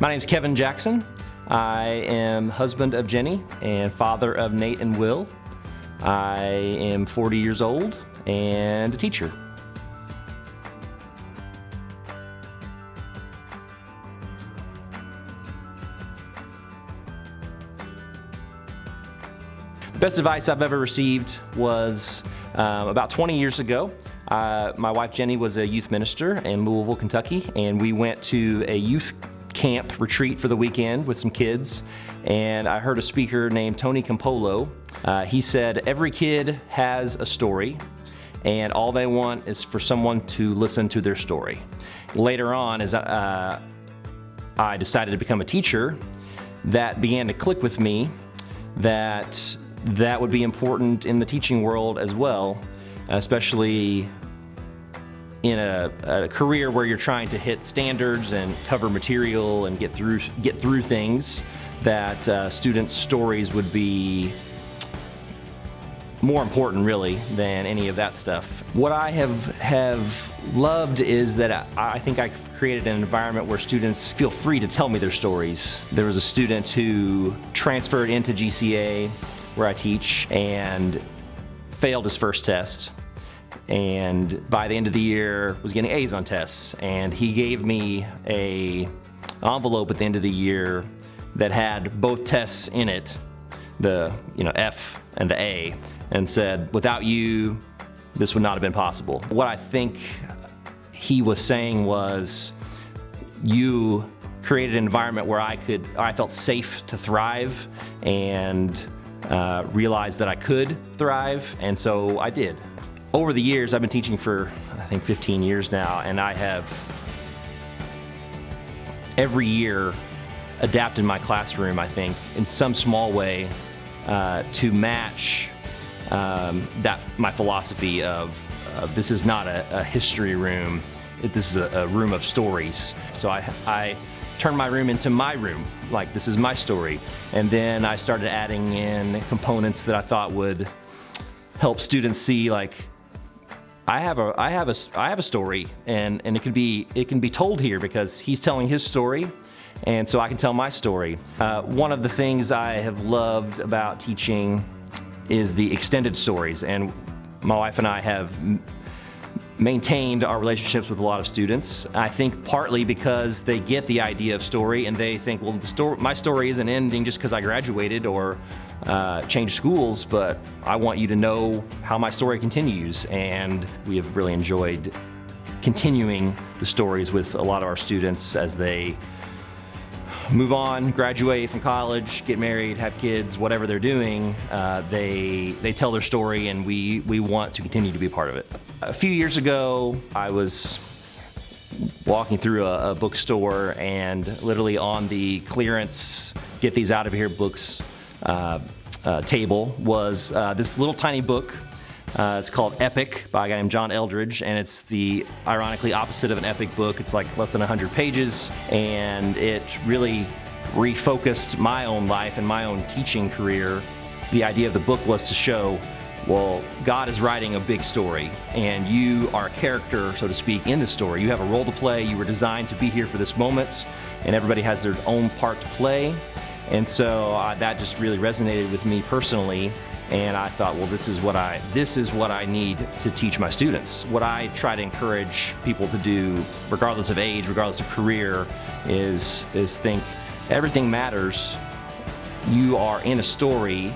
My name's Kevin Jackson. I am husband of Jenny and father of Nate and Will. I am 40 years old and a teacher. The best advice I've ever received was about 20 years ago. My wife Jenny was a youth minister in Louisville, Kentucky, and we went to a youth camp retreat for the weekend with some kids, and I heard a speaker named Tony Campolo. He said, every kid has a story, and all they want is for someone to listen to their story. Later on, as I decided to become a teacher, that began to click with me that would be important in the teaching world as well, especially in a career where you're trying to hit standards and cover material and get through things, that students' stories would be more important really than any of that stuff. What I have loved is that I think I created an environment where students feel free to tell me their stories. There was a student who transferred into GCA where I teach and failed his first test, and by the end of the year was getting A's on tests, and he gave me an envelope at the end of the year that had both tests in it, the F and the A, and said, without you, this would not have been possible. What I think he was saying was, you created an environment where I felt safe to thrive and realized that I could thrive, and so I did. Over the years, I've been teaching for, I think, 15 years now, and I have every year adapted my classroom, I think, in some small way to match my philosophy of this is not a history room, this is a room of stories. So I turned my room into my room, like this is my story. And then I started adding in components that I thought would help students see, like, I have a story, and it can be told here because he's telling his story, and so I can tell my story. One of the things I have loved about teaching is the extended stories, and my wife and I have maintained our relationships with a lot of students. I think partly because they get the idea of story and they think, well, my story isn't ending just because I graduated or changed schools, but I want you to know how my story continues. And we have really enjoyed continuing the stories with a lot of our students as they move on, graduate from college, get married, have kids, whatever they're doing, they tell their story, and we want to continue to be a part of it. A few years ago, I was walking through a bookstore, and literally on the clearance, get these out of here books table was this little tiny book. It's called Epic by a guy named John Eldridge, and it's the ironically opposite of an epic book. It's like less than 100 pages, and it really refocused my own life and my own teaching career. The idea of the book was to show, well, God is writing a big story, and you are a character, so to speak, in the story. You have a role to play. You were designed to be here for this moment, and everybody has their own part to play. And so that just really resonated with me personally. And I thought, well, this is what I need to teach my students. What I try to encourage people to do, regardless of age, regardless of career, is think everything matters. You are in a story.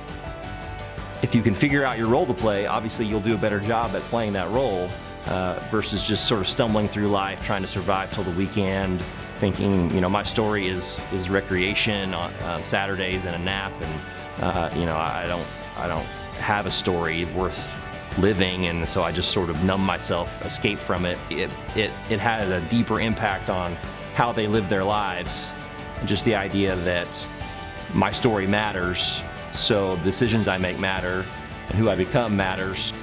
If you can figure out your role to play, obviously you'll do a better job at playing that role versus just sort of stumbling through life, trying to survive till the weekend, thinking, my story is recreation on Saturdays and a nap, and I don't have a story worth living, and so I just sort of numb myself, escape from it. It had a deeper impact on how they live their lives, just the idea that my story matters, so decisions I make matter, and who I become matters.